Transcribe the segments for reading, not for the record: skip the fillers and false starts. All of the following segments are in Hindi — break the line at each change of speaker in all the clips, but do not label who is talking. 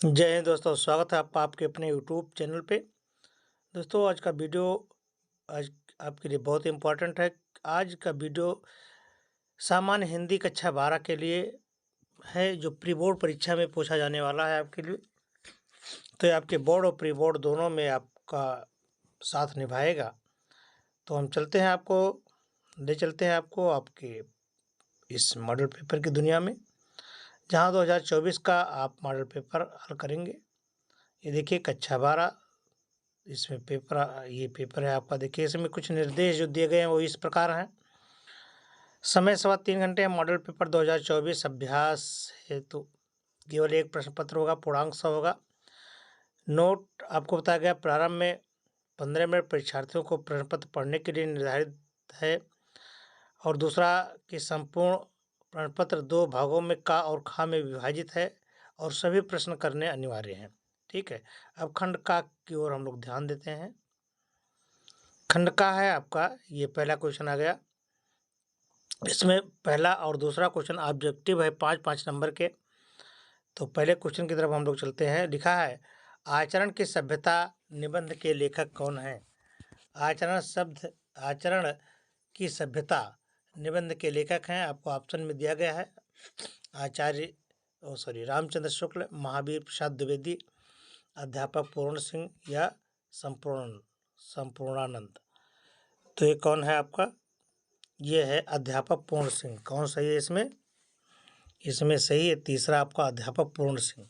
जय हिंद दोस्तों, स्वागत है आपका आपके अपने यूट्यूब चैनल पे। दोस्तों आज का वीडियो आज आपके लिए बहुत इम्पोर्टेंट है। आज का वीडियो सामान्य हिंदी कक्षा 12 के लिए है, जो प्री बोर्ड परीक्षा में पूछा जाने वाला है आपके लिए। तो ये आपके बोर्ड और प्री बोर्ड दोनों में आपका साथ निभाएगा। तो हम चलते हैं ले चलते हैं आपको आपके इस मॉडल पेपर की दुनिया में, जहाँ 2024 का आप मॉडल पेपर हल करेंगे। ये देखिए कक्षा 12, इसमें ये पेपर है आपका। देखिए इसमें कुछ निर्देश जो दिए गए हैं वो इस प्रकार हैं। समय 3.25 घंटे है। मॉडल पेपर 2024 अभ्यास हेतु केवल एक प्रश्न पत्र होगा, पूर्णांक 100 होगा। नोट आपको बताया गया, प्रारंभ में 15 मिनट परीक्षार्थियों को प्रश्न पत्र पढ़ने के लिए निर्धारित है। और दूसरा कि संपूर्ण प्रश्न पत्र 2 भागों में का और खा में विभाजित है और सभी प्रश्न करने अनिवार्य हैं। ठीक है, अब खंड का की ओर हम लोग ध्यान देते हैं। खंड का है आपका, ये पहला क्वेश्चन आ गया। इसमें पहला और दूसरा क्वेश्चन ऑब्जेक्टिव है 5-5 नंबर के। तो पहले क्वेश्चन की तरफ हम लोग चलते हैं। लिखा है, आचरण की सभ्यता निबंध के लेखक कौन है? आचरण की सभ्यता निबंध के लेखक हैं, आपको ऑप्शन में दिया गया है। रामचंद्र शुक्ल, महावीर प्रसाद द्विवेदी, अध्यापक पूर्ण सिंह या संपूर्णानंद। तो ये कौन है आपका? ये है अध्यापक पूर्ण सिंह। कौन सही है इसमें? इसमें सही है तीसरा आपका अध्यापक पूर्ण सिंह।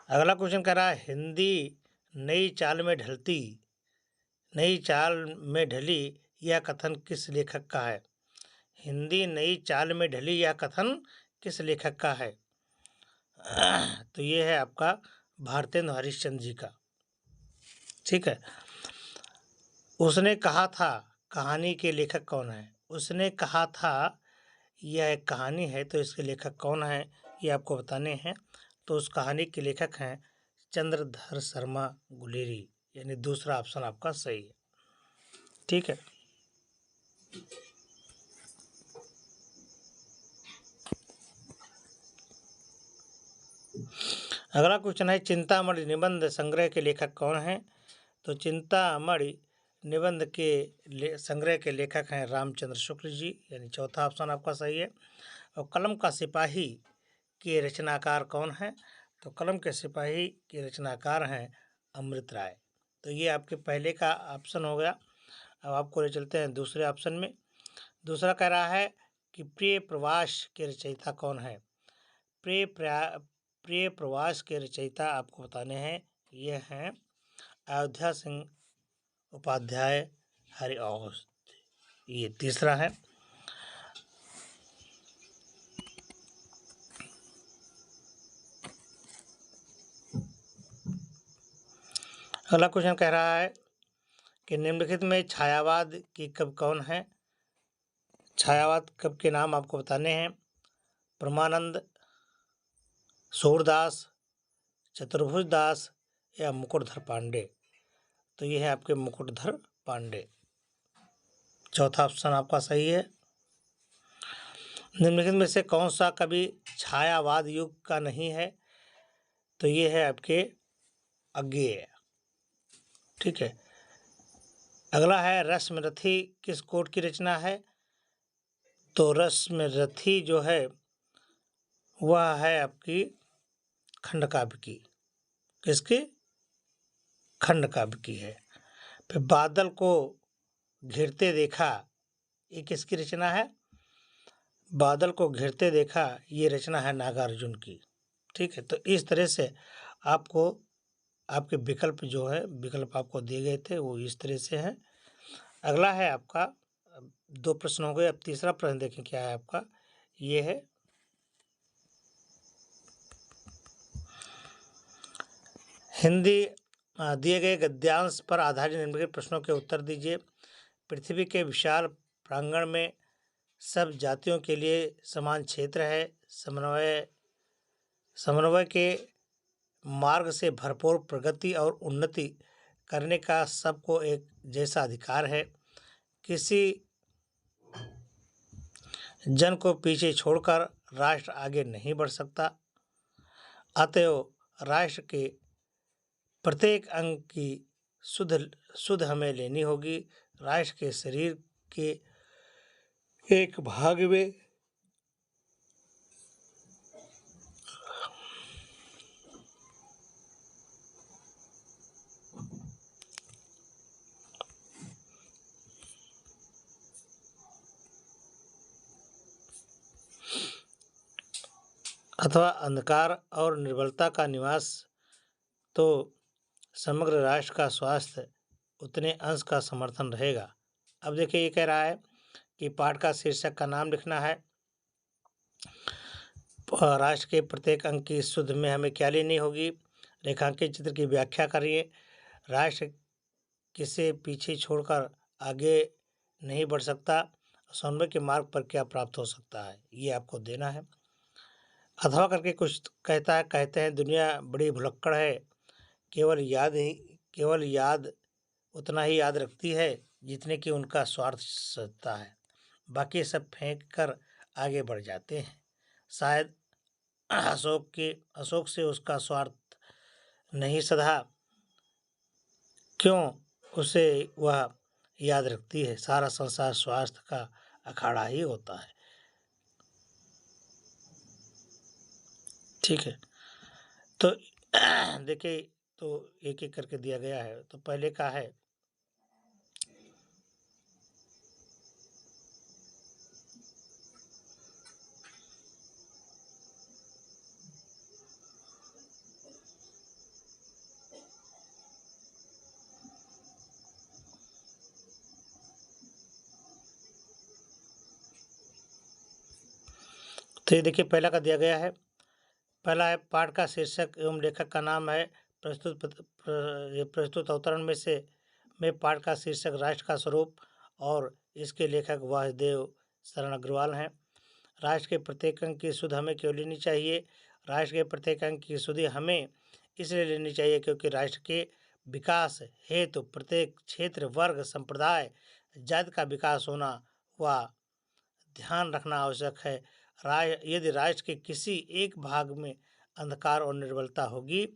अगला क्वेश्चन कह रहा है, हिंदी नई चाल में ढली यह कथन किस लेखक का है? हिंदी नई चाल में ढली यह कथन किस लेखक का है? तो ये है आपका भारतेंदु हरिश्चंद्र जी का। ठीक है। उसने कहा था कहानी के लेखक कौन है? उसने कहा था, यह एक कहानी है, तो इसके लेखक कौन है ये आपको बताने हैं। तो उस कहानी के लेखक हैं चंद्रधर शर्मा गुलेरी, यानी दूसरा ऑप्शन आपका सही है। ठीक है। अगला क्वेश्चन है, चिंतामणि निबंध संग्रह के लेखक कौन हैं? तो चिंतामणि निबंध के संग्रह के लेखक हैं रामचंद्र शुक्ल जी, यानी चौथा ऑप्शन आपका सही है। और कलम का सिपाही के रचनाकार कौन हैं? तो कलम के सिपाही के रचनाकार हैं अमृत राय। तो ये आपके पहले का ऑप्शन हो गया। अब आपको ले चलते हैं दूसरे ऑप्शन में। दूसरा कह रहा है कि प्रिय प्रवास के रचयिता कौन है? प्रिय प्रवास के रचयिता आपको बताने हैं, ये हैं अयोध्या सिंह उपाध्याय हरिऔध। ये तीसरा है। अगला क्वेश्चन कह रहा है कि निम्नलिखित में छायावाद की कवि कौन है? छायावाद कवि के नाम आपको बताने हैं, परमानंद, सूरदास, चतुर्भुज दास या मुकुटधर पांडे। तो ये है आपके मुकुटधर पांडे। चौथा ऑप्शन आपका सही है। निम्नलिखित में से कौन सा कवि छायावाद युग का नहीं है? तो ये है आपके अज्ञेय। ठीक है। अगला है, रश्मिरथी किस कोट की रचना है? तो रश्मिरथी जो है वह है आपकी खंड काव्य की। किसकी? खंड काव्य की है। फिर बादल को घिरते देखा, ये किसकी रचना है? बादल को घिरते देखा, ये रचना है नागार्जुन की। ठीक है। तो इस तरह से आपको आपके विकल्प आपको दिए गए थे, वो इस तरह से हैं। अगला है आपका, 2 प्रश्न हो गए। अब तीसरा प्रश्न देखें क्या है आपका। ये है, हिंदी दिए गए गद्यांश पर आधारित निम्नलिखित प्रश्नों के उत्तर दीजिए। पृथ्वी के विशाल प्रांगण में सब जातियों के लिए समान क्षेत्र है। समन्वय के मार्ग से भरपूर प्रगति और उन्नति करने का सबको एक जैसा अधिकार है। किसी जन को पीछे छोड़कर राष्ट्र आगे नहीं बढ़ सकता। अतएव राष्ट्र के प्रत्येक अंग की सुध हमें लेनी होगी। राष्ट्र के शरीर के एक भाग में अथवा अंधकार और निर्बलता का निवास, तो समग्र राष्ट्र का स्वास्थ्य उतने अंश का समर्थन रहेगा। अब देखिए, ये कह रहा है कि पाठ का शीर्षक का नाम लिखना है। राष्ट्र के प्रत्येक अंग की शुद्ध में हमें क्या लेनी होगी। रेखांकित चित्र की व्याख्या करिए। राष्ट्र किसे पीछे छोड़कर आगे नहीं बढ़ सकता, समन्वय के मार्ग पर क्या प्राप्त हो सकता है, ये आपको देना है। अथवा करके कुछ कहते हैं दुनिया बड़ी भुलक्कड़ है, केवल याद उतना ही याद रखती है जितने कि उनका स्वार्थ सधता है, बाकी सब फेंक कर आगे बढ़ जाते हैं। शायद अशोक से उसका स्वार्थ नहीं सधा, क्यों उसे वह याद रखती है। सारा संसार स्वास्थ्य का अखाड़ा ही होता है। ठीक है, तो देखिए, तो एक एक करके दिया गया है। तो पहले का है, तो ये देखिए पहला का दिया गया है। पहला है, पाठ का शीर्षक एवं लेखक का नाम है। प्रस्तुत अवतरण में पाठ का शीर्षक राष्ट्र का स्वरूप और इसके लेखक वासुदेव शरण अग्रवाल हैं। राष्ट्र के प्रत्येक अंग की सुध हमें क्यों लेनी चाहिए। राष्ट्र के प्रत्येक अंग की सुधि हमें इसलिए लेनी चाहिए क्योंकि राष्ट्र के विकास हेतु प्रत्येक क्षेत्र, वर्ग, संप्रदाय, जाति का विकास होना व ध्यान रखना आवश्यक है। यदि राष्ट्र के किसी एक भाग में अंधकार और निर्बलता होगी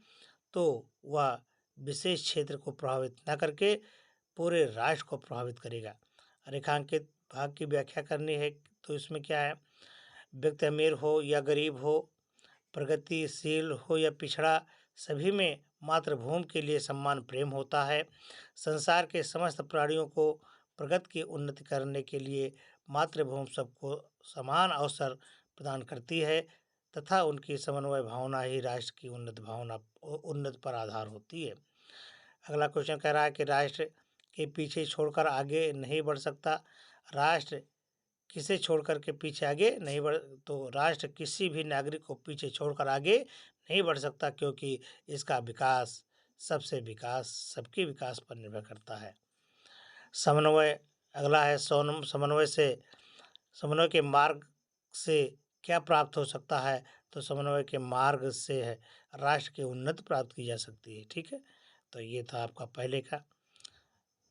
तो वह विशेष क्षेत्र को प्रभावित न करके पूरे राष्ट्र को प्रभावित करेगा। रेखांकित भाग की व्याख्या करनी है, तो इसमें क्या है, व्यक्ति अमीर हो या गरीब हो, प्रगतिशील हो या पिछड़ा, सभी में मातृभूमि के लिए सम्मान प्रेम होता है। संसार के समस्त प्राणियों को प्रगति की उन्नति करने के लिए मातृभूमि सबको समान अवसर प्रदान करती है तथा उनकी समन्वय भावना ही राष्ट्र की उन्नति पर आधार होती है। अगला क्वेश्चन कह रहा है कि राष्ट्र के पीछे छोड़कर आगे नहीं बढ़ सकता। राष्ट्र किसे छोड़कर के पीछे आगे नहीं बढ़ तो राष्ट्र किसी भी नागरिक को पीछे छोड़कर आगे नहीं बढ़ सकता, क्योंकि इसका विकास सबके विकास पर निर्भर करता है। समन्वय अगला है, समन्वय के मार्ग से क्या प्राप्त हो सकता है। तो समन्वय के मार्ग से है राष्ट्र की उन्नति प्राप्त की जा सकती है। ठीक है, तो ये था आपका पहले का।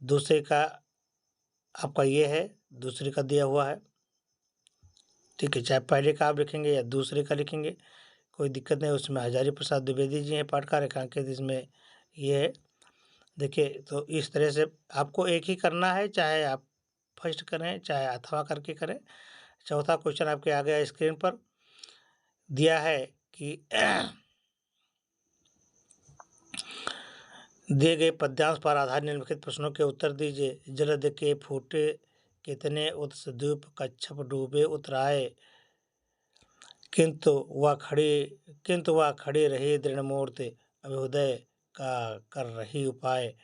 दूसरे का आपका ये है, दूसरे का दिया हुआ है। ठीक है, चाहे पहले का आप लिखेंगे या दूसरे का लिखेंगे, कोई दिक्कत नहीं। उसमें हजारी प्रसाद द्विवेदी जी हैं पाठ का रेखांकित, इसमें ये है। देखिए, तो इस तरह से आपको एक ही करना है, चाहे आप फर्स्ट करें चाहे अथवा करके करें। चौथा क्वेश्चन आपके आ गया स्क्रीन पर, दिया है कि दिए गए पद्यांश पर आधारित निम्नलिखित प्रश्नों के उत्तर दीजिए। जलद के फूटे कितने उत्सद्वीप, कच्छप डूबे उतराए, किंतु वह खड़ी रही दृढ़ मूर्ति, अभ्युदय का कर रही उपाय।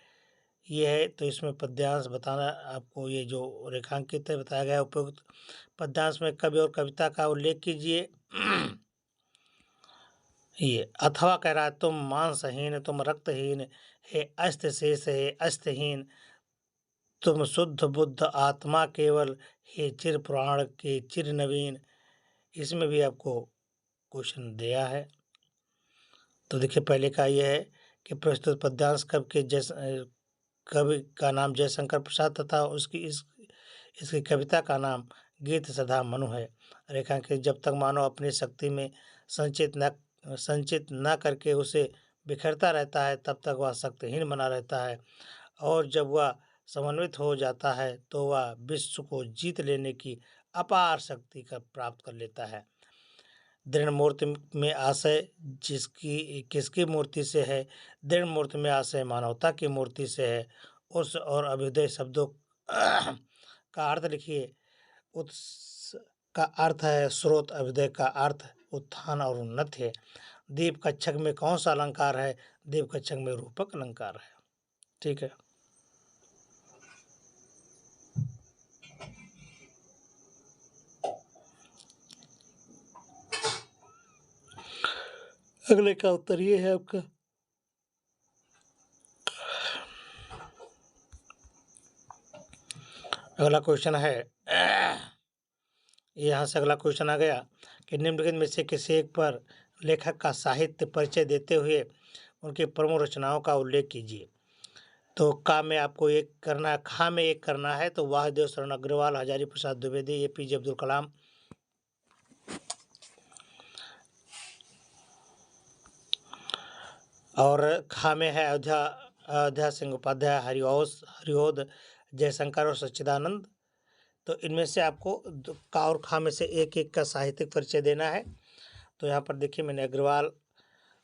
ये है, तो इसमें पद्यांश बताना आपको, ये जो रेखांकित है बताया गया। उपयुक्त पद्यांश में कवि और कविता का उल्लेख कीजिए। ये अथवा कह रहा है, तुम मांसहीन, तुम रक्तहीन, हे अस्त्र शेष, हे अस्त्रहीन, तुम शुद्ध बुद्ध आत्मा केवल, हे चिर पुराण के चिर नवीन। इसमें भी आपको क्वेश्चन दिया है। तो देखिए, पहले का यह है कि प्रस्तुत पद्यांश कवि का नाम जयशंकर प्रसाद तथा इसकी कविता का नाम गीत सदा मनु है। रेखांकित, जब तक मानव अपनी शक्ति में संचित संचित न करके उसे बिखरता रहता है, तब तक वह शक्तिहीन बना रहता है, और जब वह समन्वित हो जाता है तो वह विश्व को जीत लेने की अपार शक्ति का प्राप्त कर लेता है। दृढ़ मूर्ति में आशय जिसकी किसकी मूर्ति से है? दृढ़ मूर्ति में आशय मानवता की मूर्ति से है। उस और अभ्युदय शब्दों का अर्थ लिखिए। उत्स का अर्थ है स्रोत, अभ्युदय का अर्थ उत्थान और उन्नति है। दीप कच्छक में कौन सा अलंकार है? दीप कच्छक में रूपक अलंकार है। ठीक है। अगले का उत्तर ये है आपका। अगला क्वेश्चन है, यहाँ से अगला क्वेश्चन आ गया कि निम्नलिखित में से किसी एक पर लेखक का साहित्य परिचय देते हुए उनकी प्रमुख रचनाओं का उल्लेख कीजिए। तो का में आपको एक करना है, खा में एक करना है। तो वासुदेव शरण अग्रवाल, हजारी प्रसाद द्विवेदी, APJ अब्दुल कलाम, और खा में है अयोध्या सिंह उपाध्याय, हरिओद, जयशंकर और सच्चिदानंद। तो इनमें से आपको का और खा में से एक एक का साहित्यिक परिचय देना है। तो यहाँ पर देखिए मैंने अग्रवाल,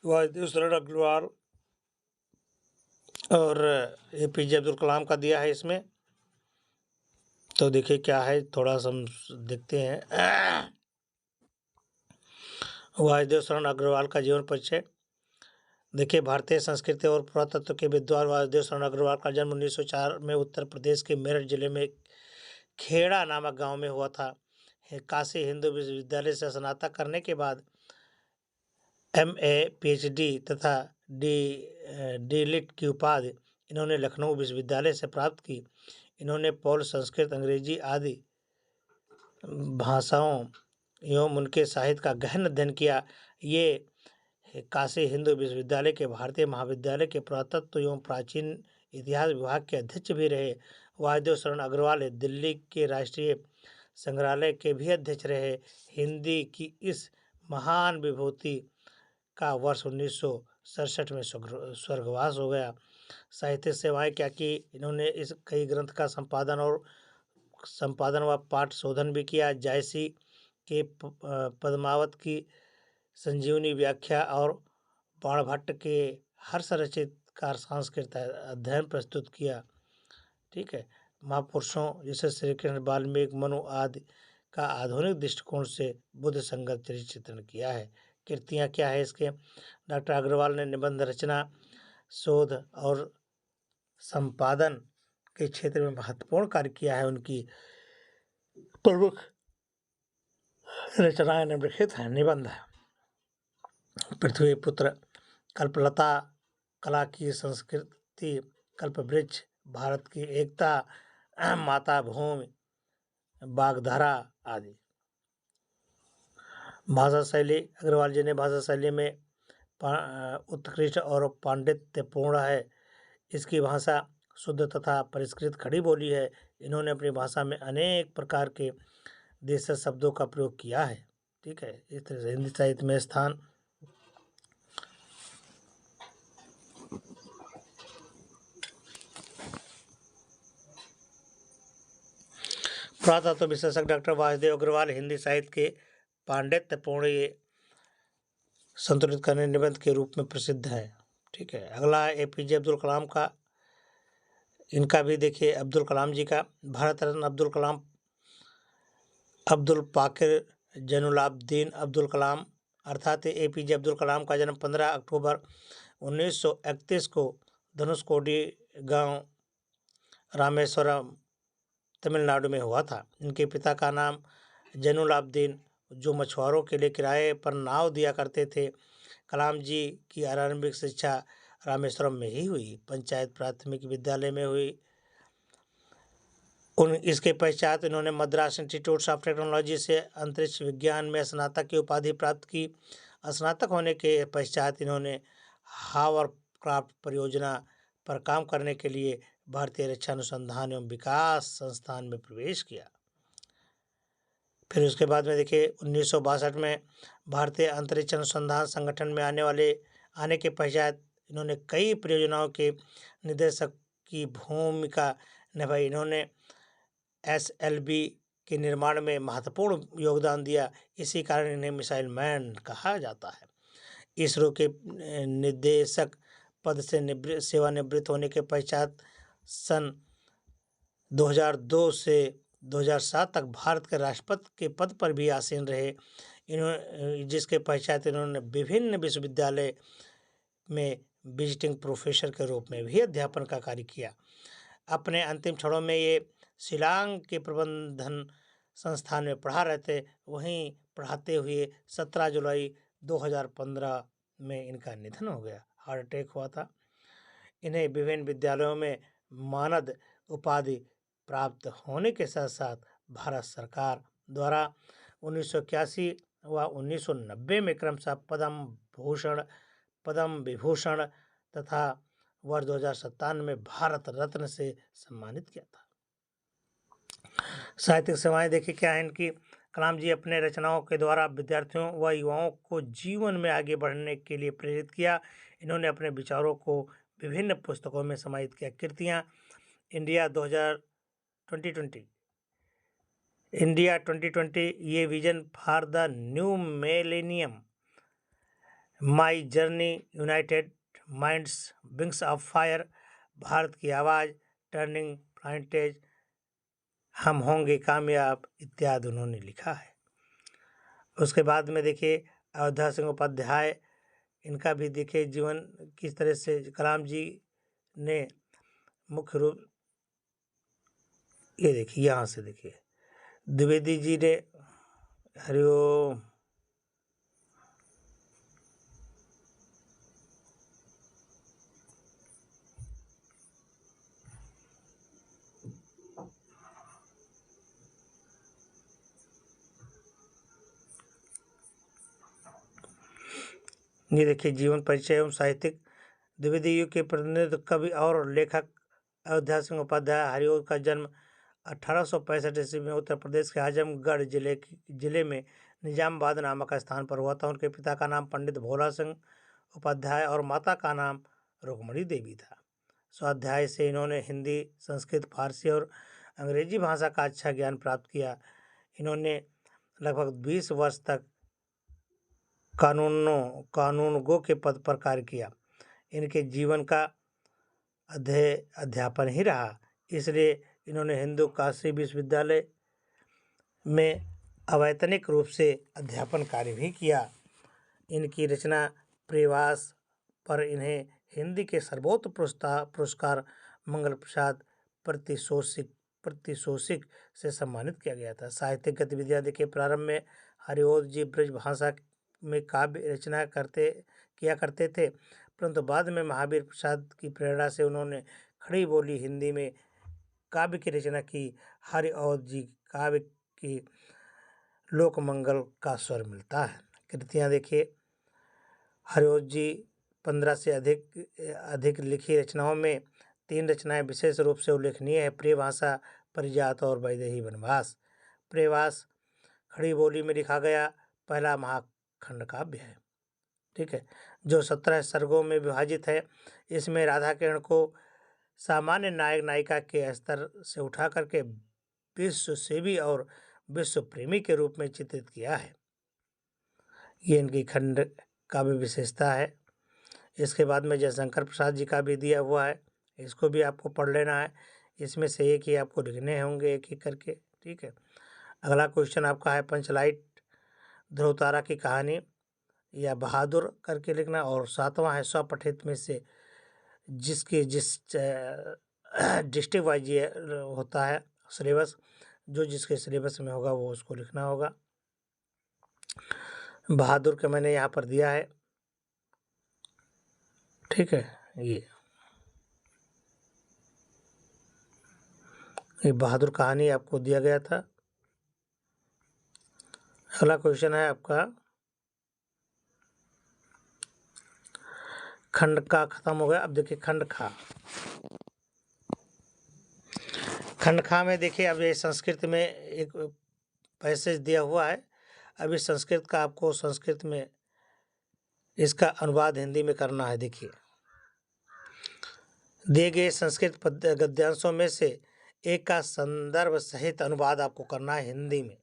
वासुदेव शरण अग्रवाल और APJ अब्दुल कलाम का दिया है इसमें। तो देखिए क्या है, थोड़ा सा हम देखते हैं। वासुदेव शरण अग्रवाल का जीवन परिचय देखिए। भारतीय संस्कृति और पुरातत्व के विद्वान वासुदेव शरण अग्रवाल का जन्म 1904 में उत्तर प्रदेश के मेरठ जिले में खेड़ा नामक गांव में हुआ था। काशी हिंदू विश्वविद्यालय से स्नातक करने के बाद MA, PhD तथा D.Litt की उपाधि इन्होंने लखनऊ विश्वविद्यालय से प्राप्त की। इन्होंने पौल, संस्कृत, अंग्रेजी आदि भाषाओं एवं उनके साहित्य का गहन अध्ययन किया। ये काशी हिंदू विश्वविद्यालय के भारतीय महाविद्यालय के पुरातत्व एवं प्राचीन इतिहास विभाग के अध्यक्ष भी रहे। वासुदेव शरण अग्रवाल दिल्ली के राष्ट्रीय संग्रहालय के भी अध्यक्ष रहे। हिंदी की इस महान विभूति का वर्ष 1967 में स्वर्गवास हो गया। साहित्य सेवाएं क्या की? इन्होंने इस कई ग्रंथ का संपादन व पाठ शोधन भी किया। जायसी के पद्मावत की संजीवनी व्याख्या और बाणभट्ट के हर्ष रचित का संस्कृत अध्ययन प्रस्तुत किया। ठीक है। महापुरुषों जैसे श्री कृष्ण, वाल्मीकि, मनु आदि का आधुनिक दृष्टिकोण से बुद्ध संगत चरित्र चित्रण किया है। कृतियाँ क्या है इसके? डॉक्टर अग्रवाल ने निबंध रचना, शोध और संपादन के क्षेत्र में महत्वपूर्ण कार्य किया है। उनकी प्रमुख रचनाएं निम्नलिखित हैं। निबंध पृथ्वीपुत्र, कल्पलता, कला की संस्कृति, कल्पवृक्ष, भारत की एकता, माता भूमि, बागधारा आदि। भाषा शैली, अग्रवाल जी ने भाषा शैली में उत्कृष्ट और पांडित्यपूर्ण है। इसकी भाषा शुद्ध तथा परिष्कृत खड़ी बोली है। इन्होंने अपनी भाषा में अनेक प्रकार के देशज शब्दों का प्रयोग किया है। ठीक है। इस तरह से हिंदी साहित्य में स्थान। पुरातत्व विशेषज्ञ डॉक्टर वासुदेव अग्रवाल हिंदी साहित्य के पांडित्यपूर्ण संतुलित करने निबंध के रूप में प्रसिद्ध है। ठीक है। अगला APJ अब्दुल कलाम का, इनका भी देखिए। अब्दुल कलाम जी का, भारत रत्न अब्दुल कलाम अब्दुल पाकिर जैनुलाब्दीन अब्दुल कलाम अर्थात APJ अब्दुल कलाम का जन्म 15 अक्टूबर 1931 को धनुषकोडी गांव, रामेश्वरम, तमिलनाडु में हुआ था। इनके पिता का नाम जैनुलाब्दीन, जो मछुआरों के लिए किराए पर नाव दिया करते थे। कलाम जी की आरंभिक शिक्षा रामेश्वरम में ही हुई। पंचायत प्राथमिक विद्यालय में हुई। इसके पश्चात इन्होंने मद्रास इंस्टीट्यूट ऑफ टेक्नोलॉजी से अंतरिक्ष विज्ञान में स्नातक की उपाधि प्राप्त की। स्नातक होने के पश्चात इन्होंने हावरक्राफ्ट परियोजना पर काम करने के लिए भारतीय रक्षा अनुसंधान एवं विकास संस्थान में प्रवेश किया। फिर उसके बाद में देखिए 1962 में भारतीय अंतरिक्ष अनुसंधान संगठन में आने के पश्चात इन्होंने कई परियोजनाओं के निदेशक की भूमिका निभाई। इन्होंने SLV के निर्माण में महत्वपूर्ण योगदान दिया। इसी कारण इन्हें मिसाइल मैन कहा जाता है। इसरो के निदेशक पद से सेवानिवृत्त होने के पश्चात सन 2002 से 2007 तक भारत के राष्ट्रपति के पद पर भी आसीन रहे। जिसके पश्चात इन्होंने विभिन्न विश्वविद्यालय में विजिटिंग प्रोफेसर के रूप में भी अध्यापन का कार्य किया। अपने अंतिम क्षणों में ये शिलांग के प्रबंधन संस्थान में पढ़ा रहे थे। वहीं पढ़ाते हुए 17 जुलाई 2015 में इनका निधन हो गया, हार्ट अटैक हुआ था। इन्हें विभिन्न विद्यालयों में मानद उपाधि प्राप्त होने के साथ साथ भारत सरकार द्वारा 1981 व 1990 में क्रमशः पद्म विभूषण तथा वर्ष 2057 में भारत रत्न से सम्मानित किया था। साहित्यिक सेवाएं देखिए क्या है इनकी। कलाम जी अपने रचनाओं के द्वारा विद्यार्थियों व युवाओं को जीवन में आगे बढ़ने के लिए प्रेरित किया। इन्होंने अपने विचारों को विभिन्न पुस्तकों में समाहित किया। कृतियाँ इंडिया 2020 ये vision for the new millennium, my journey, United minds, wings of fire, Bharat की आवाज़, टर्निंग पॉइंटेज, हम होंगे कामयाब इत्यादि उन्होंने लिखा है। उसके बाद में देखिए अयोध्या सिंह उपाध्याय, इनका भी देखिए जीवन किस तरह से कलाम जी ने मुख्य रूप, ये देखिए यहाँ से देखिए द्विवेदी जी ने, हरिओम, ये देखिए जीवन परिचय एवं साहित्यिक। द्विवेदी युग के प्रतिनिधित्व कवि और लेखक अयोध्या सिंह उपाध्याय। हरिओम का जन्म 1865 ईस्वी में उत्तर प्रदेश के आजमगढ़ जिले में निजामाबाद नामक स्थान पर हुआ था। उनके पिता का नाम पंडित भोला सिंह उपाध्याय और माता का नाम रुक्मणी देवी था। स्वाध्याय से इन्होंने हिंदी, संस्कृत, फारसी और अंग्रेजी भाषा का अच्छा ज्ञान प्राप्त किया। इन्होंने लगभग 20 वर्ष तक कानूनगो के पद पर कार्य किया। इनके जीवन का अध्यापन ही रहा, इसलिए इन्होंने हिंदू काशी विश्वविद्यालय में अवैतनिक रूप से अध्यापन कार्य भी किया। इनकी रचना प्रेवास पर इन्हें हिंदी के सर्वोच्च पुरस्कार मंगल प्रसाद प्रतिशोषिक से सम्मानित किया गया था। साहित्यिक गतिविधियाँ देखिए प्रारंभ में हरिओम जी ब्रज भाषा में काव्य रचना किया करते थे, परंतु बाद में महावीर प्रसाद की प्रेरणा से उन्होंने खड़ी बोली हिंदी में काव्य की रचना की। हरिओम जी काव्य की लोकमंगल का स्वर मिलता है। कृतियाँ देखिए हरिओम जी 15 से अधिक लिखी रचनाओं में 3 रचनाएं विशेष रूप से उल्लेखनीय है। प्रिय भाषा, परिजात और वैदेही वनवास। प्रेवास खड़ी बोली में लिखा गया पहला महाखंड काव्य है, ठीक है, जो 17 सर्गों में विभाजित है। इसमें राधा किरण को सामान्य नायक नायिका के स्तर से उठा करके विश्व सेवी और विश्व प्रेमी के रूप में चित्रित किया है। ये इनकी खंड काव्य विशेषता है। इसके बाद में जयशंकर प्रसाद जी का भी दिया हुआ है, इसको भी आपको पढ़ लेना है। इसमें से एक ही आपको लिखने होंगे एक एक करके, ठीक है। अगला क्वेश्चन आपका है पंचलाइट ध्रुव तारा की कहानी या बहादुर करके लिखना। और 7वां है स्वपठित में से जिस डिस्ट्रिक्ट वाइज ये होता है सिलेबस, जो जिसके सिलेबस में होगा वो उसको लिखना होगा। बहादुर का मैंने यहाँ पर दिया है, ठीक है। ये बहादुर कहानी आपको दिया गया था। अगला क्वेश्चन है आपका खंड का खत्म हो गया। अब देखिए खंड खा। खंड खा में देखिए अब ये संस्कृत में एक पैसेज दिया हुआ है। अभी संस्कृत का आपको संस्कृत में इसका अनुवाद हिंदी में करना है। देखिए, दिए गए संस्कृत गद्यांशों में से एक का संदर्भ सहित अनुवाद आपको करना है हिंदी में।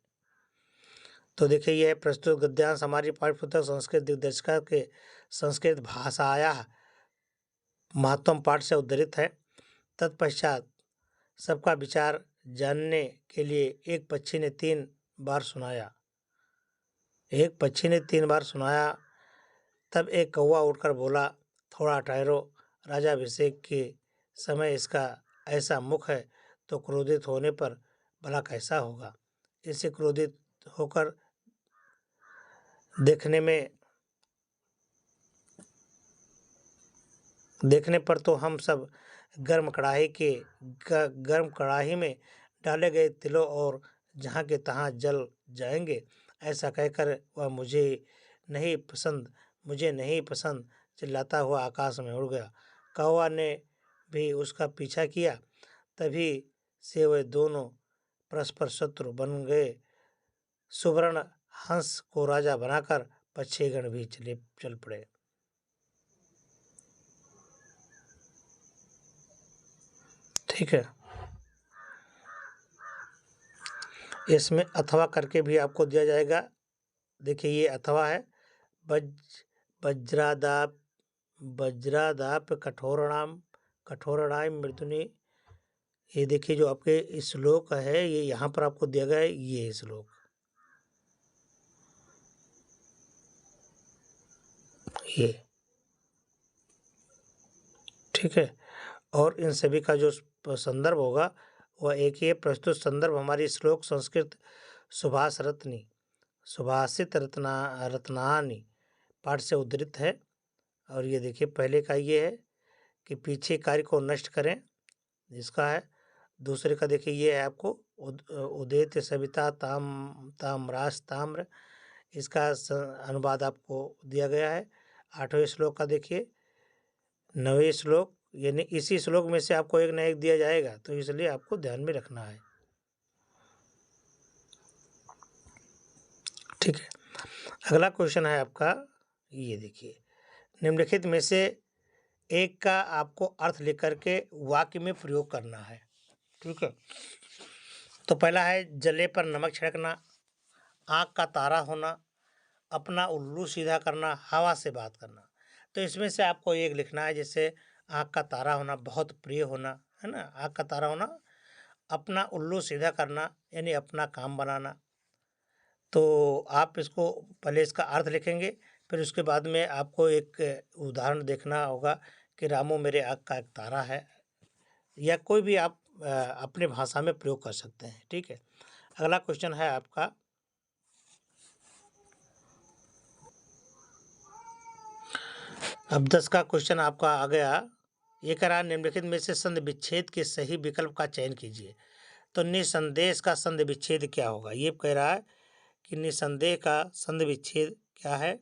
तो देखिए, यह प्रस्तुत गद्यांश हमारी पाठ्यपुस्तक संस्कृत दिग्दर्शिका के संस्कृत भाषाया महत्तम पाठ से उद्धृत है। तत्पश्चात सबका विचार जानने के लिए एक पक्षी ने 3 बार सुनाया। एक पक्षी ने 3 बार सुनाया। तब एक कौवा उठकर बोला, थोड़ा ठहरो, राजाभिषेक के समय इसका ऐसा मुख है तो क्रोधित होने पर भला कैसा होगा। इसे क्रोधित होकर देखने पर तो हम सब गर्म कढ़ाई में डाले गए तिलों और जहाँ के तहाँ जल जाएंगे। ऐसा कहकर वह मुझे नहीं पसंद चिल्लाता हुआ आकाश में उड़ गया। कौवा ने भी उसका पीछा किया। तभी से वे दोनों परस्पर शत्रु बन गए। सुवर्ण हंस को राजा बनाकर पक्षीगण भी चल पड़े। ठीक है, इसमें अथवा करके भी आपको दिया जाएगा। देखिए, ये अथवा है। वज्रादाप कठोरणाय मृदुनि। ये देखिए, जो आपके श्लोक है ये यहाँ पर आपको दिया गया है, ये श्लोक, ये ठीक है। और इन सभी का जो संदर्भ होगा वह एक ही है। प्रस्तुत संदर्भ हमारी श्लोक संस्कृत सुभाषित रत्नानि पाठ से उद्धृत है। और ये देखिए, पहले का ये है कि पीछे कार्य को नष्ट करें, इसका है। दूसरे का देखिए, ये है आपको उदेत सविता ताम्रास ताम्र, इसका अनुवाद आपको दिया गया है। 8वें श्लोक का देखिए, 9वें श्लोक, यानी इसी श्लोक में से आपको एक न एक दिया जाएगा, तो इसलिए आपको ध्यान में रखना है। ठीक है, अगला क्वेश्चन है आपका, ये देखिए, निम्नलिखित में से एक का आपको अर्थ लिख करके वाक्य में प्रयोग करना है। ठीक है, तो पहला है जले पर नमक छिड़कना, आँख का तारा होना, अपना उल्लू सीधा करना, हवा से बात करना। तो इसमें से आपको एक लिखना है, जैसे आँख का तारा होना, बहुत प्रिय होना, है ना, आँख का तारा होना। अपना उल्लू सीधा करना यानी अपना काम बनाना। तो आप इसको पहले इसका अर्थ लिखेंगे, फिर उसके बाद में आपको एक उदाहरण देखना होगा कि रामू मेरे आँख का एक तारा है, या कोई भी आप अपने भाषा में प्रयोग कर सकते हैं। ठीक है, अगला क्वेश्चन है आपका, अब 10 का क्वेश्चन आपका आ गया। ये कह रहा है, निम्नलिखित में से संधि विच्छेद के सही विकल्प का चयन कीजिए। तो निसंदेश का संधि विच्छेद क्या होगा। ये कह रहा है कि निसंदेह का संधि विच्छेद क्या है।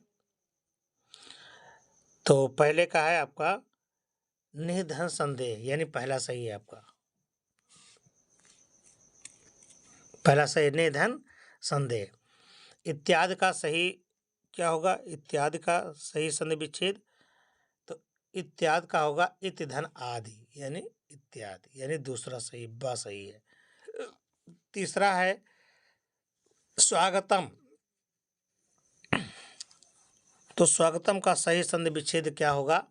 तो पहले का है आपका निधन संदेह, यानी पहला सही है आपका, पहला सही निधन संदेह। इत्यादि का सही क्या होगा, इत्यादि का सही संधि विच्छेद, तो इत्यादि का होगा इत धन आदि, यानी इत्यादि, यानी दूसरा सही, बा सही है। तीसरा है स्वागतम, तो स्वागतम का सही संधि विच्छेद क्या होगा,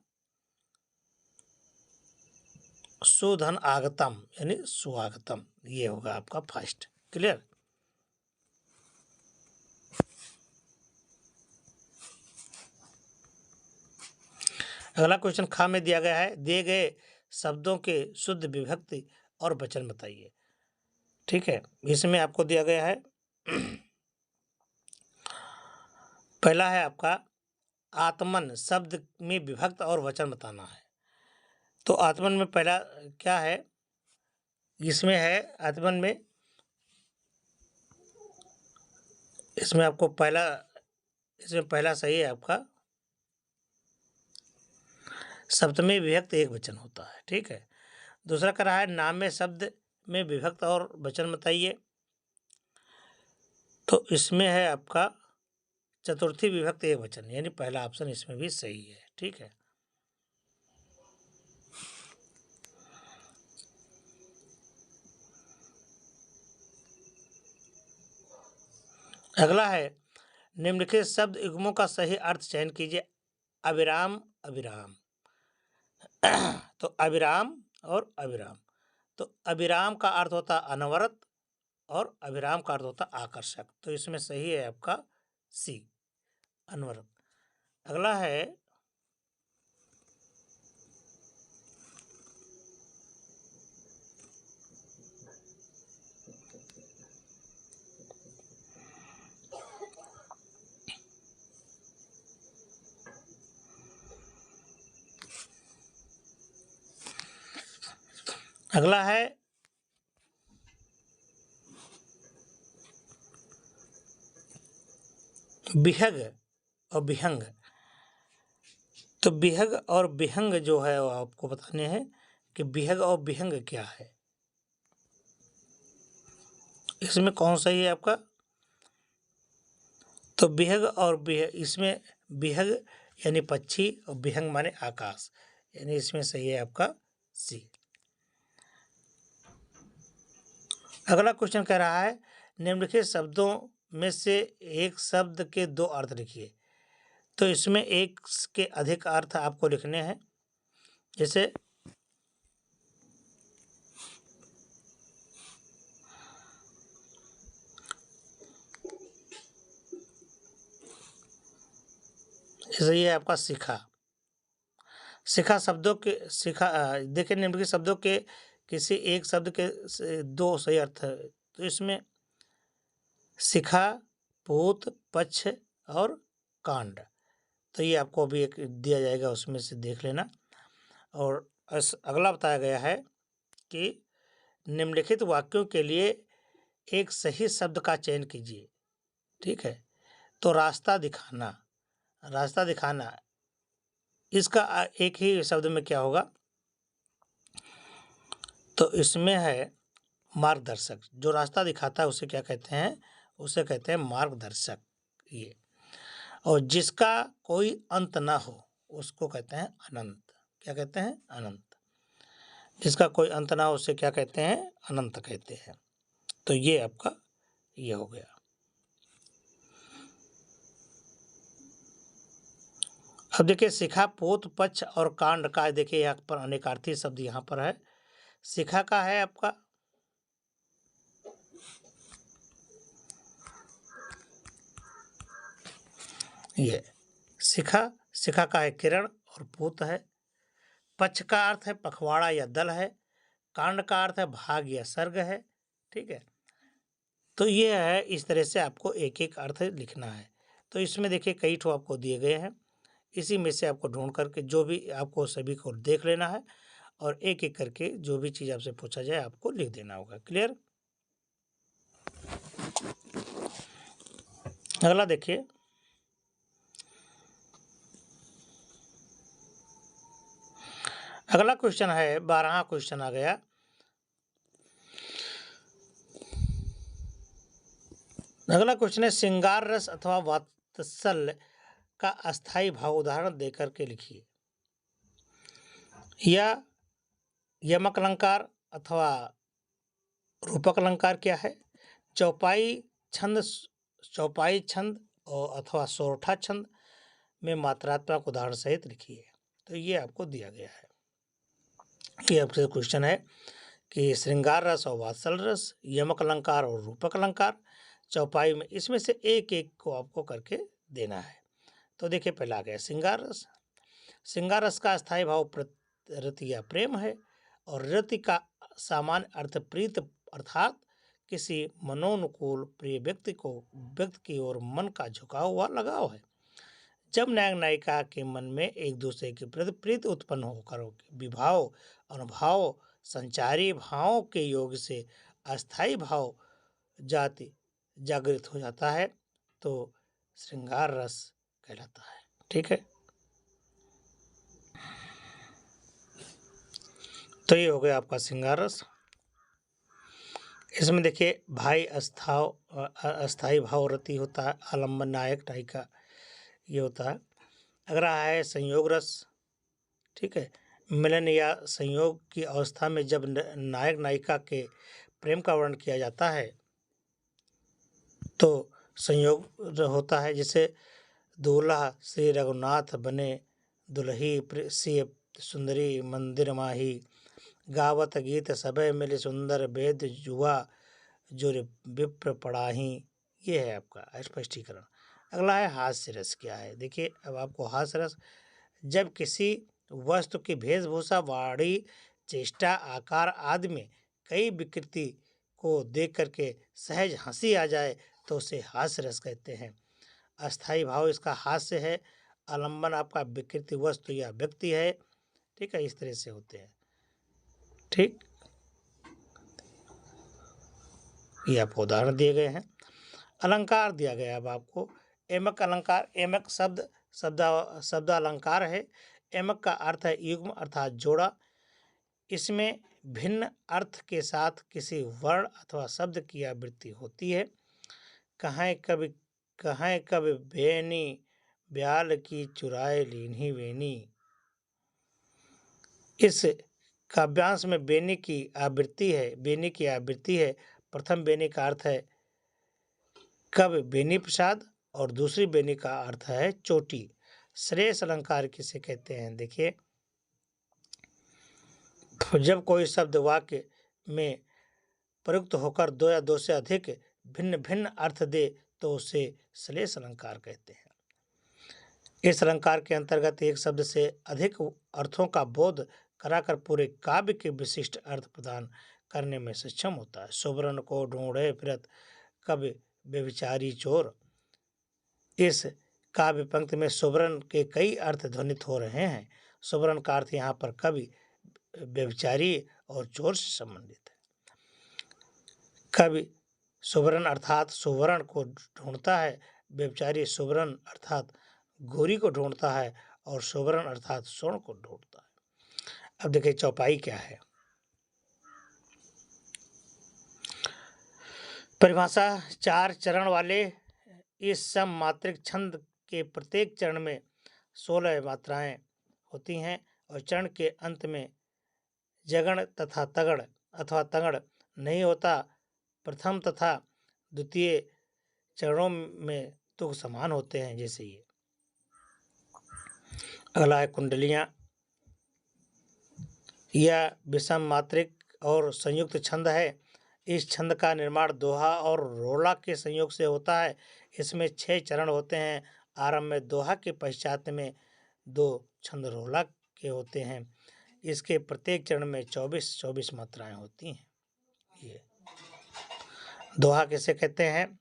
सुधन आगतम, यानी स्वागतम, ये होगा आपका फर्स्ट। क्लियर। अगला क्वेश्चन खा में दिया गया है, दिए गए शब्दों के शुद्ध विभक्ति और वचन बताइए। ठीक है, इसमें आपको दिया गया है, पहला है आपका आत्मन, शब्द में विभक्त और वचन बताना है। तो आत्मन में पहला क्या है, इसमें है आत्मन में, इसमें आपको इसमें पहला सही है आपका सप्तमी विभक्त एक वचन होता है। ठीक है, दूसरा कर रहा है नाम में शब्द में विभक्त और वचन बताइए। तो इसमें है आपका चतुर्थी विभक्ति एकवचन, यानी पहला ऑप्शन इसमें भी सही है। ठीक है, अगला है निम्नलिखित शब्द युग्मों का सही अर्थ चयन कीजिए। अविराम, अविराम। तो अविराम और अविराम, तो अविराम का अर्थ होता है अनवरत और अविराम का अर्थ होता है आकर्षक। तो इसमें सही है आपका सी, अनवरत। अगला है अगला है बिहग और बिहंग। तो बिहग और बिहंग जो है वो आपको बताने हैं कि बिहग और बिहंग क्या है, इसमें कौन सही है आपका। तो बिहग और इसमें बिहग यानी पक्षी और बिहंग माने आकाश, यानी इसमें सही है आपका सी। अगला क्वेश्चन कह रहा है निम्नलिखित शब्दों में से एक शब्द के दो अर्थ लिखिए। तो इसमें एक के अधिक अर्थ आपको लिखने हैं। जैसे ये आपका शिखा। शिखा शब्दों के शिखा देखिए निम्नलिखित शब्दों के किसी एक शब्द के दो सही अर्थ है। तो इसमें शिखा, पूत, पक्ष और कांड, तो ये आपको अभी एक दिया जाएगा, उसमें से देख लेना। और अगला बताया गया है कि निम्नलिखित वाक्यों के लिए एक सही शब्द का चयन कीजिए। ठीक है, तो रास्ता दिखाना, रास्ता दिखाना इसका एक ही शब्द में क्या होगा। तो इसमें है मार्गदर्शक, जो रास्ता दिखाता है उसे क्या कहते हैं, उसे कहते हैं मार्गदर्शक। ये और जिसका कोई अंत ना हो उसको कहते हैं अनंत। क्या कहते हैं, अनंत। जिसका कोई अंत ना हो उसे क्या कहते हैं, अनंत कहते हैं। तो ये आपका ये हो गया। अब देखिए शिखा, पोत, पक्ष और कांड का देखिए यहाँ पर अनेकार्थी शब्द यहाँ पर है। शिखा का है आपका ये शिखा, शिखा का है किरण और पूत है। पक्ष का अर्थ है पखवाड़ा या दल है। कांड का अर्थ है भाग या सर्ग है। ठीक है, तो ये है, इस तरह से आपको एक एक अर्थ लिखना है। तो इसमें देखिए कई ठो आपको दिए गए हैं, इसी में से आपको ढूंढ करके जो भी आपको सभी को देख लेना है और एक एक करके जो भी चीज़ आपसे पूछा जाए आपको लिख देना होगा। क्लियर। अगला देखिए अगला क्वेश्चन है 12वां क्वेश्चन आ गया। अगला क्वेश्चन है श्रृंगार रस अथवा वात्सल्य का अस्थाई भाव उदाहरण देकर के लिखिए। या यमक अलंकार अथवा रूपक अलंकार क्या है। चौपाई छंद, चौपाई छंद और अथवा सोरठा छंद में मात्रात्मक उदाहरण सहित लिखिए। तो ये आपको दिया गया है। ये आपसे क्वेश्चन है कि श्रृंगार रस और वात्सल रस, यमक अलंकार और रूपक अलंकार, चौपाई में, इसमें से एक एक को आपको करके देना है। तो देखिए पहला आ गया श्रृंगार रस। श्रृंगार रस का स्थायी भाव रति या प्रेम है और रति का सामान्य अर्थ प्रीत अर्थात किसी मनोनुकूल प्रिय व्यक्ति की ओर मन का झुकाव हुआ लगाव है। जब नायक नायिका के मन में एक दूसरे के प्रति प्रीति उत्पन्न होकर विभाव अनुभाव संचारी भावों के योग से अस्थायी भाव जागृत हो जाता है तो श्रृंगार रस कहलाता है। ठीक है, तो ये हो गया आपका श्रृंगार रस। इसमें देखिए भाई अस्थाई भाव रति होता है, आलम्बन नायक नायिका ये होता है। अगला है संयोग रस, ठीक है। मिलन या संयोग की अवस्था में जब नायक नायिका के प्रेम का वर्णन किया जाता है तो संयोग होता है। जैसे दूल्हा श्री रघुनाथ बने, दुल्ही सिय सुंदरी मंदिर माही, गावत गीत सबे मिल सुंदर वेद जुआ जो विप्र पढ़ाही। ये है आपका स्पष्टीकरण। अगला है हास्य रस क्या है। देखिए अब आपको हास्य रस, जब किसी वस्तु की वेशभूषा, वाणी, चेष्टा, आकार आदि में कई विकृति को देख करके सहज हंसी आ जाए तो उसे हास्य रस कहते हैं। अस्थाई भाव इसका हास्य है। आलंबन आपका विकृति वस्तु या व्यक्ति है, ठीक है। इस तरह से होते हैं, ठीक। ये आपको उदाहरण दिए गए हैं। अलंकार दिया गया है अब आपको। एमक अलंकार, एमक शब्द अलंकार है। एमक का अर्थ है युग्म अर्थात जोड़ा। इसमें भिन्न अर्थ के साथ किसी वर्ण अथवा शब्द की आवृत्ति होती है। कहाँ कब बेनी ब्याल की चुराए लीन्ही वेनी। इस काव्यांश में बेनी की आवृत्ति है। प्रथम बेनी का अर्थ है कब बेनी प्रसाद और दूसरी बेनी का अर्थ है चोटी। श्रेष्ठ अलंकार किसे कहते हैं। देखिए जब कोई शब्द वाक्य में प्रयुक्त होकर दो या दो से अधिक भिन्न भिन्न अर्थ दे तो उसे श्लेष अलंकार कहते हैं। इस अलंकार के अंतर्गत एक शब्द से अधिक अर्थों का बोध कराकर पूरे काव्य के विशिष्ट अर्थ प्रदान करने में सक्षम होता है। सुवर्ण को ढूंढे फिरत कवि व्यभिचारी चोर। इस काव्य पंक्ति में सुवर्ण के कई अर्थ ध्वनित हो रहे हैं। सुवर्ण का अर्थ यहाँ पर कवि, व्यभिचारी और चोर से संबंधित है। कवि सुवर्ण अर्थात सुवर्ण को ढूंढता है, व्यभिचारी सुवर्ण अर्थात गोरी को ढूंढता है और सुवर्ण अर्थात स्वर्ण को ढूंढता है। अब देखिए चौपाई क्या है। परिभाषा, 4 चरण वाले इस सम मात्रिक छंद के प्रत्येक चरण में 16 मात्राएं होती हैं और चरण के अंत में जगण तथा तगड़ अथवा तगड़ नहीं होता। प्रथम तथा द्वितीय चरणों में तुक समान होते हैं जैसे ये। अगला है कुंडलियां। यह विषम मात्रिक और संयुक्त छंद है। इस छंद का निर्माण दोहा और रोला के संयोग से होता है। इसमें 6 चरण होते हैं। आरंभ में दोहा के पश्चात में 2 छंद रोला के होते हैं। इसके प्रत्येक चरण में 24 मात्राएं होती हैं। ये दोहा किसे कहते हैं।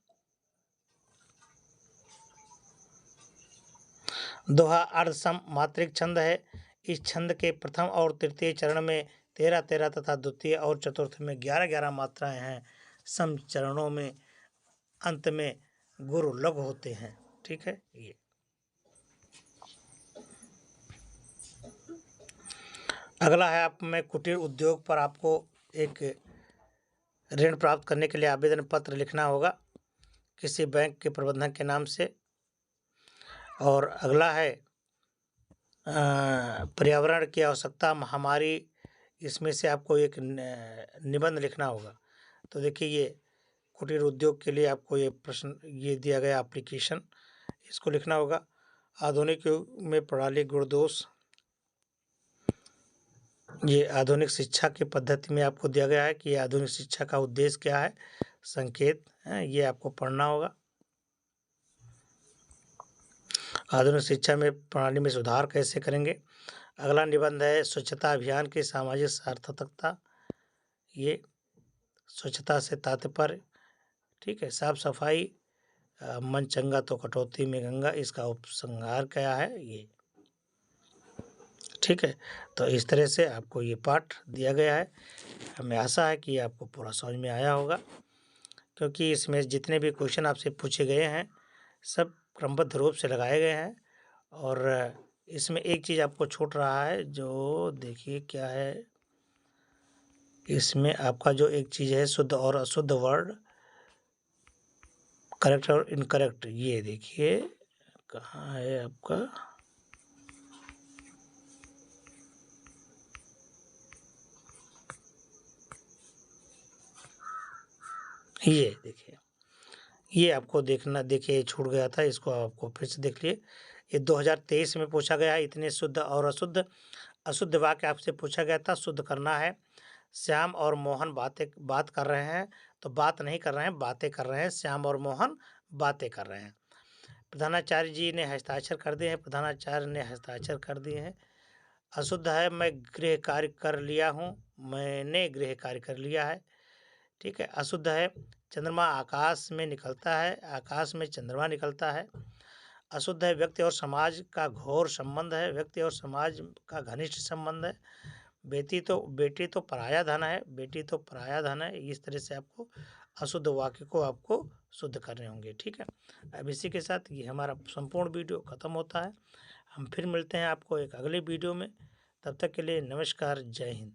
दोहा अर्धसम मात्रिक छंद है। इस छंद के प्रथम और तृतीय चरण में 13 तथा द्वितीय और चतुर्थ में 11 मात्राएं हैं। सम चरणों में अंत में गुरु लघु होते हैं, ठीक है। ये अगला है आप में कुटीर उद्योग पर आपको एक ऋण प्राप्त करने के लिए आवेदन पत्र लिखना होगा किसी बैंक के प्रबंधक के नाम से। और अगला है पर्यावरण की आवश्यकता, महामारी, इसमें से आपको एक निबंध लिखना होगा। तो देखिए ये कुटीर उद्योग के लिए आपको ये प्रश्न ये दिया गया एप्लीकेशन, इसको लिखना होगा। आधुनिक युग में प्रणाली गुणदोष, ये आधुनिक शिक्षा की पद्धति में आपको दिया गया है कि आधुनिक शिक्षा का उद्देश्य क्या है, संकेत है, ये आपको पढ़ना होगा। आधुनिक शिक्षा में प्रणाली में सुधार कैसे करेंगे। अगला निबंध है स्वच्छता अभियान की सामाजिक सार्थकता। ये स्वच्छता से तात्पर्य, ठीक है, साफ सफाई, मन चंगा तो कटौती में गंगा, इसका उपसंहार क्या है ये, ठीक है। तो इस तरह से आपको ये पाठ दिया गया है। हमें आशा है कि आपको पूरा समझ में आया होगा, क्योंकि इसमें जितने भी क्वेश्चन आपसे पूछे गए हैं सब क्रमबद्ध रूप से लगाए गए हैं। और इसमें एक चीज़ आपको छूट रहा है, जो देखिए क्या है, इसमें आपका जो एक चीज़ है शुद्ध और अशुद्ध वर्ड, करेक्ट और इनकरेक्ट, ये देखिए कहाँ है आपका, ये देखिए, ये आपको देखना, देखिए छूट गया था, इसको आपको फिर से देख लिए। ये 2023 में पूछा गया है। इतने शुद्ध और अशुद्ध वाक्य आपसे पूछा गया था, शुद्ध करना है। श्याम और मोहन बात कर रहे हैं, तो बात नहीं कर रहे हैं, बातें कर रहे हैं। श्याम और मोहन बातें कर रहे हैं। प्रधानाचार्य जी ने हस्ताक्षर कर दिए हैं, प्रधानाचार्य ने हस्ताक्षर कर दिए हैं। अशुद्ध है, मैं गृह कार्य कर लिया हूँ, मैंने गृह कार्य कर लिया है। ठीक है। अशुद्ध है, चंद्रमा आकाश में निकलता है, आकाश में चंद्रमा निकलता है। अशुद्ध है, व्यक्ति और समाज का घोर संबंध है, व्यक्ति और समाज का घनिष्ठ संबंध है। बेटी तो पराया धन है, बेटी तो पराया धन है। इस तरह से आपको अशुद्ध वाक्य को आपको शुद्ध करने होंगे। ठीक है। अब इसी के साथ ये हमारा संपूर्ण वीडियो खत्म होता है। हम फिर मिलते हैं आपको एक अगले वीडियो में। तब तक के लिए नमस्कार, जय हिंद।